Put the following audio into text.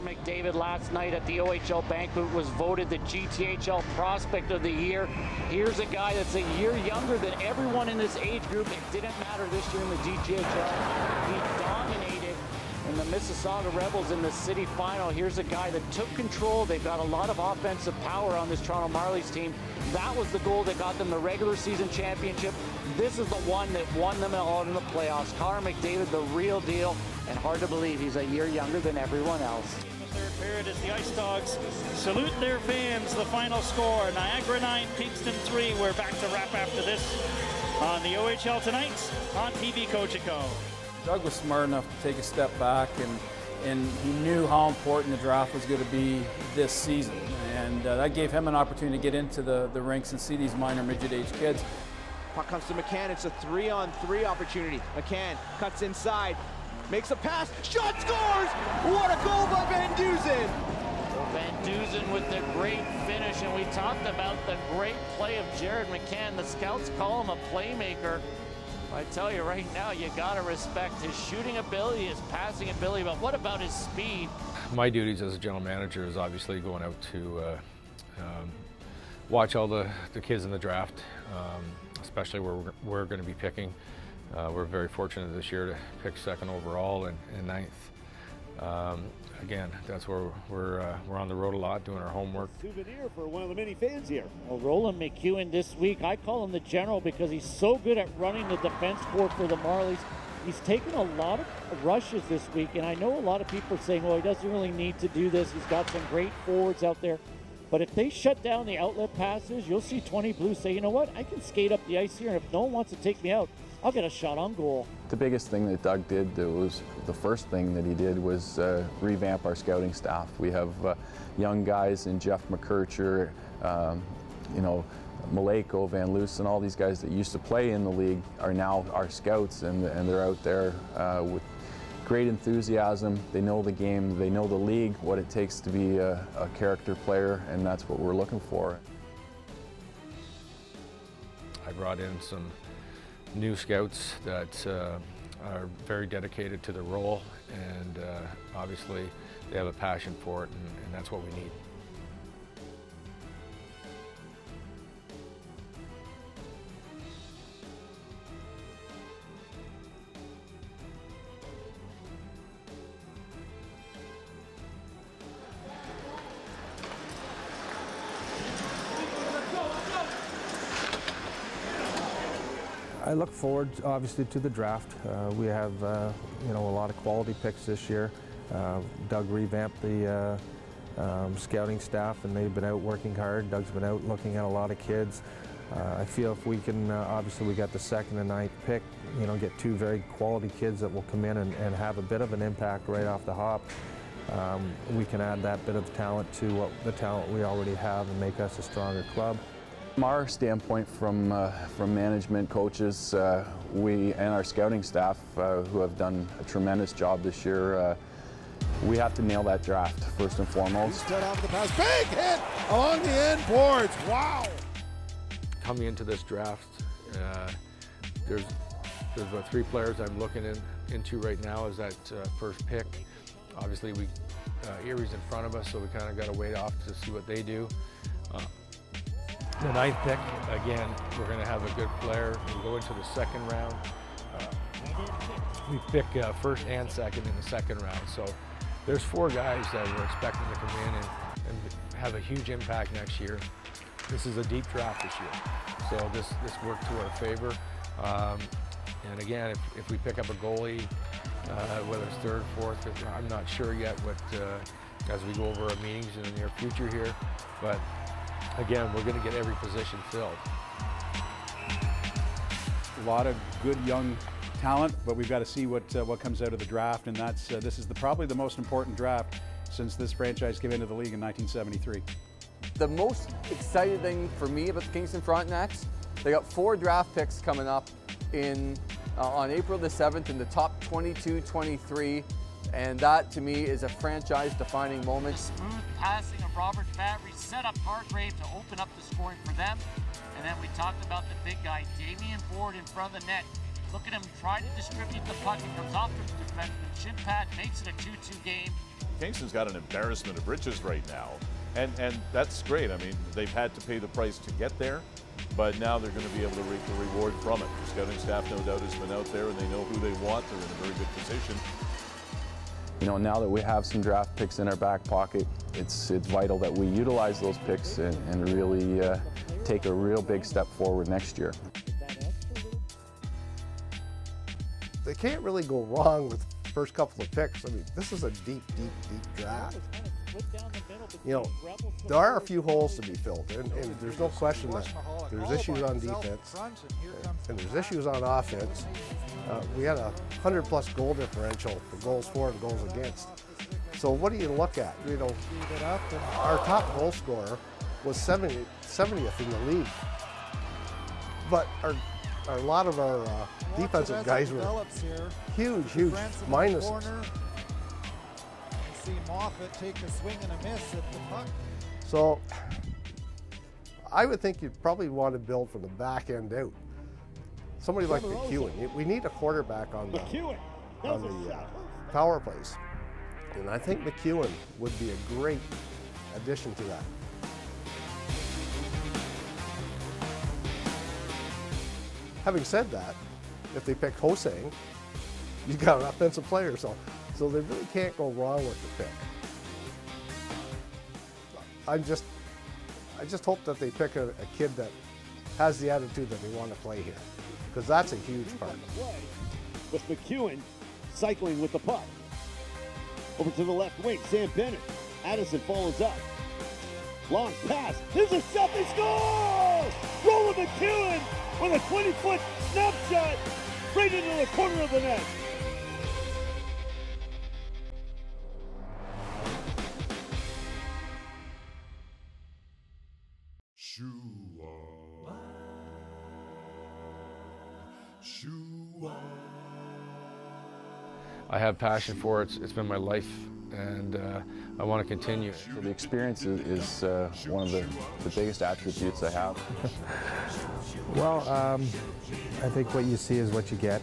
McDavid last night at the OHL banquet was voted the GTHL Prospect of the Year. Here's a guy that's a year younger than everyone in this age group. It didn't matter this year in the GTHL. He dominated in the Mississauga Rebels in the city final. Here's a guy that took control. They've got a lot of offensive power on this Toronto Marlies team. That was the goal that got them the regular season championship. This is the one that won them all in the playoffs. Connor McDavid, the real deal, and hard to believe he's a year younger than everyone else. In the third period as the Ice Dogs salute their fans. The final score, Niagara 9, Kingston 3. We're back to wrap after this on the OHL tonight on TV Cogeco. Doug was smart enough to take a step back, and he knew how important the draft was going to be this season. And that gave him an opportunity to get into the rinks and see these minor midget age kids. Puck comes to McCann. It's a 3-on-3 opportunity. McCann cuts inside, makes a pass, shot, scores! What a goal by Van Duzen! Van Duzen with the great finish, and we talked about the great play of Jared McCann. The scouts call him a playmaker. I tell you right now, you gotta respect his shooting ability, his passing ability, but what about his speed? My duties as a general manager is obviously going out to watch all the kids in the draft, especially where we're going to be picking. We're very fortunate this year to pick second overall and ninth. Again, that's where we're on the road a lot, doing our homework. Souvenir for one of the many fans here. Well, Roland McEwen this week, I call him the general because he's so good at running the defense court for the Marlies. He's taken a lot of rushes this week, and I know a lot of people are saying, well, he doesn't really need to do this. He's got some great forwards out there. But if they shut down the outlet passes, you'll see 20 Blues say, you know what, I can skate up the ice here, and if no one wants to take me out, I'll get a shot on goal. The biggest thing that Doug did, the first thing that he did was revamp our scouting staff. We have young guys in Jeff McKercher, you know, Maleko, Van Loosen, all these guys that used to play in the league are now our scouts, and they're out there with great enthusiasm. They know the game, they know the league, what it takes to be a character player, and that's what we're looking for. I brought in some new scouts that are very dedicated to the role, and obviously they have a passion for it, and that's what we need. I look forward, obviously, to the draft. We have, you know, a lot of quality picks this year. Doug revamped the scouting staff, and they've been out working hard. Doug's been out looking at a lot of kids. I feel if we can, obviously, we got the 2nd and 9th pick. You know, get 2 very quality kids that will come in and have a bit of an impact right off the hop. We can add that bit of talent to the talent we already have and make us a stronger club. From our standpoint, from management, coaches, we and our scouting staff, who have done a tremendous job this year, we have to nail that draft first and foremost. He's off the pass, big hit along the end boards. Wow! Coming into this draft, there's about 3 players I'm looking into right now as that first pick. Obviously, Erie's in front of us, so we kind of got to wait off to see what they do. The 9th pick, again, we're going to have a good player. We go into the 2nd round. We pick 1st and 2nd in the 2nd round. So there's 4 guys that we're expecting to come in and have a huge impact next year. This is a deep draft this year. So this worked to our favor. And again, if we pick up a goalie, whether it's 3rd, 4th, I'm not sure yet what, as we go over our meetings in the near future here. But again, we're going to get every position filled. A lot of good young talent, but we've got to see what comes out of the draft, and that's this is probably the most important draft since this franchise came into the league in 1973. The most exciting thing for me about the Kingston Frontenacs, they got 4 draft picks coming up on April the 7th in the top 22-23. And that, to me, is a franchise-defining moment. Smooth passing of Robert Fabry set up Hargrave to open up the scoring for them. And then we talked about the big guy, Damian Ford, in front of the net. Look at him try to distribute the puck. It comes off the defenseman. Shin pad makes it a 2-2 game. Kingston's got an embarrassment of riches right now. And that's great. I mean, they've had to pay the price to get there, but now they're going to be able to reap the reward from it. The scouting staff, no doubt, has been out there, and they know who they want. They're in a very good position. You know, now that we have some draft picks in our back pocket, it's vital that we utilize those picks and really take a real big step forward next year. They can't really go wrong with the first couple of picks. I mean, this is a deep draft. You know, there are a few holes to be filled, and there's no question that there's issues on defense and there's issues on offense. We had a 100+ goal differential for goals for and goals against. So what do you look at? You know, our top goal scorer was 70th in the league, but a lot of our defensive guys were huge minuses. See Moffat take a swing and a miss at the puck. So I would think you'd probably want to build from the back end out. Somebody like McEwen. We need a quarterback on the power plays. And I think McEwen would be a great addition to that. Having said that, if they pick Hosang, you got an offensive player, so they really can't go wrong with the pick. I just hope that they pick a kid that has the attitude that they want to play here, because that's a huge part. With McEwen cycling with the puck. Over to the left wing, Sam Bennett. Addison follows up. Long pass. There's a shot, they score! Roland McEwen with a 20-foot snapshot right into the corner of the net. I have passion for it. It's been my life, and I want to continue. So the experience is one of the biggest attributes I have. Well, I think what you see is what you get.